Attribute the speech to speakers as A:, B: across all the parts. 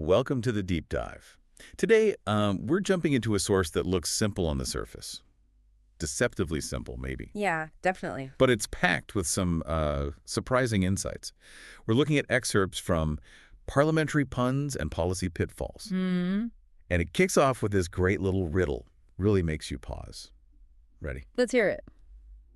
A: Welcome to the deep dive. Today, we're jumping into a source that looks simple on the surface. Deceptively simple, maybe.
B: Yeah, definitely.
A: But it's packed with some surprising insights. We're looking at excerpts from Parliamentary Puns and Policy Pitfalls.
B: Hmm.
A: And it kicks off with this great little riddle. Really makes you pause. Ready?
B: Let's hear it.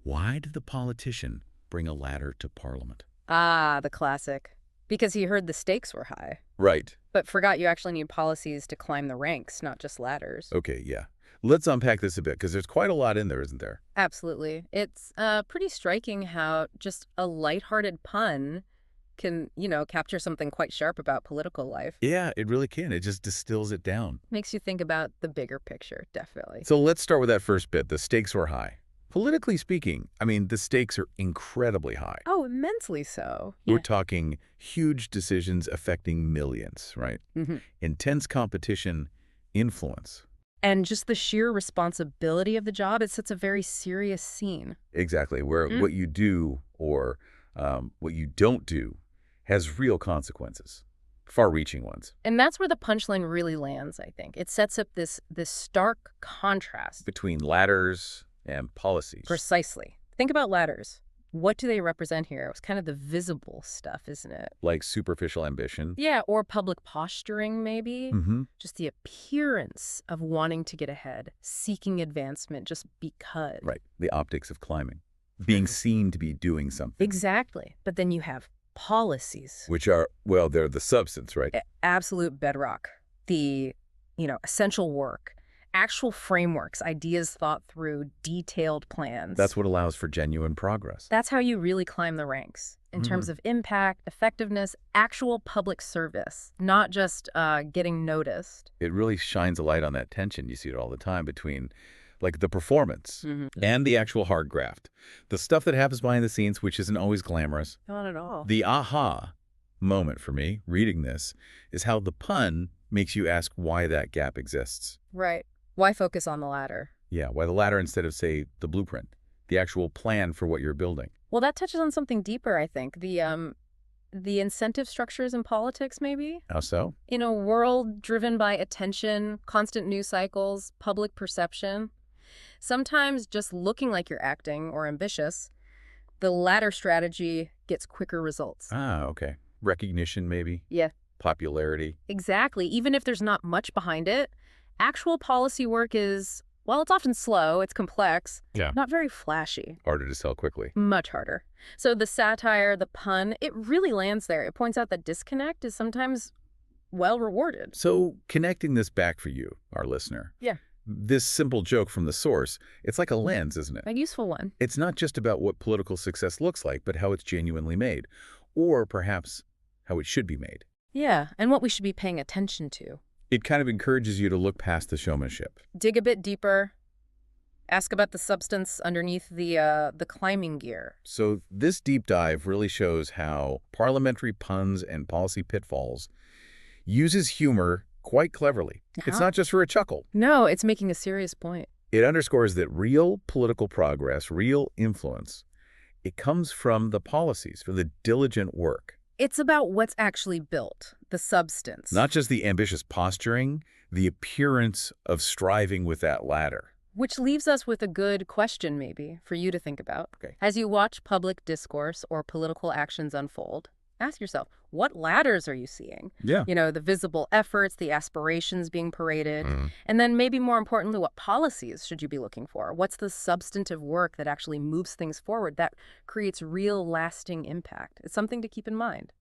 A: Why did the politician bring a ladder to Parliament?
B: Ah, the classic. Because he heard the stakes were high,
A: Right.
B: but forgot you actually need policies to climb the ranks, not just ladders.
A: Okay, yeah. Let's unpack this a bit, because there's quite a lot in there, isn't there?
B: Absolutely. It's pretty striking how just a lighthearted pun can, capture something quite sharp about political life.
A: Yeah, it really can. It just distills it down.
B: Makes you think about the bigger picture, definitely.
A: So let's start with that first bit. The stakes were high. Politically speaking, I mean, the stakes are incredibly high.
B: Oh, immensely so.
A: We're talking huge decisions affecting millions, right?
B: Hmm.
A: Intense competition, influence.
B: And just the sheer responsibility of the job, it sets a very serious scene.
A: Exactly, where what you do or what you don't do has real consequences, far-reaching ones.
B: And that's where the punchline really lands, I think. It sets up this stark contrast.
A: Between ladders and policies.
B: Precisely. Think about ladders. What do they represent here? It's kind of the visible stuff, isn't it?
A: Like superficial ambition.
B: Yeah, or public posturing, maybe.
A: Mm-hmm.
B: Just the appearance of wanting to get ahead, seeking advancement just because.
A: Right, the optics of climbing. Being seen to be doing something.
B: Exactly. But then you have policies.
A: Which are, well, they're the substance, right?
B: Absolute bedrock. The, essential work. Actual frameworks, ideas thought through, detailed plans.
A: That's what allows for genuine progress.
B: That's how you really climb the ranks in terms of impact, effectiveness, actual public service, not just getting noticed.
A: It really shines a light on that tension. You see it all the time between, like, the performance and the actual hard graft. The stuff that happens behind the scenes, which isn't always glamorous.
B: Not at all.
A: The aha moment for me, reading this, is how the pun makes you ask why that gap exists.
B: Right. Why focus on the latter?
A: Yeah, why the latter instead of, say, the blueprint, the actual plan for what you're building.
B: Well, that touches on something deeper, I think. The incentive structures in politics, maybe?
A: How so?
B: In a world driven by attention, constant news cycles, public perception, sometimes just looking like you're acting or ambitious, the latter strategy gets quicker results.
A: Ah, okay. Recognition, maybe?
B: Yeah.
A: Popularity.
B: Exactly. Even if there's not much behind it, actual policy work is, well, it's often slow, it's complex, not very flashy.
A: Harder to sell quickly.
B: Much harder. So the satire, the pun, it really lands there. It points out that disconnect is sometimes well rewarded.
A: So connecting this back for you, our listener.
B: Yeah.
A: This simple joke from the source, it's like a lens, isn't it?
B: A useful one.
A: It's not just about what political success looks like, but how it's genuinely made. Or perhaps how it should be made.
B: Yeah, and what we should be paying attention to.
A: It kind of encourages you to look past the showmanship.
B: Dig a bit deeper. Ask about the substance underneath the climbing gear.
A: So this deep dive really shows how Parliamentary Puns and Policy Pitfalls uses humor quite cleverly. It's not just for a chuckle.
B: No, it's making a serious point.
A: It underscores that real political progress, real influence, it comes from the policies, from the diligent work.
B: It's about what's actually built, the substance.
A: Not just the ambitious posturing, the appearance of striving with that ladder.
B: Which leaves us with a good question, maybe, for you to think about.
A: Okay.
B: As you watch public discourse or political actions unfold, ask yourself, what ladders are you seeing?
A: Yeah.
B: The visible efforts, the aspirations being paraded. And then maybe more importantly, what policies should you be looking for? What's the substantive work that actually moves things forward, that creates real lasting impact? It's something to keep in mind.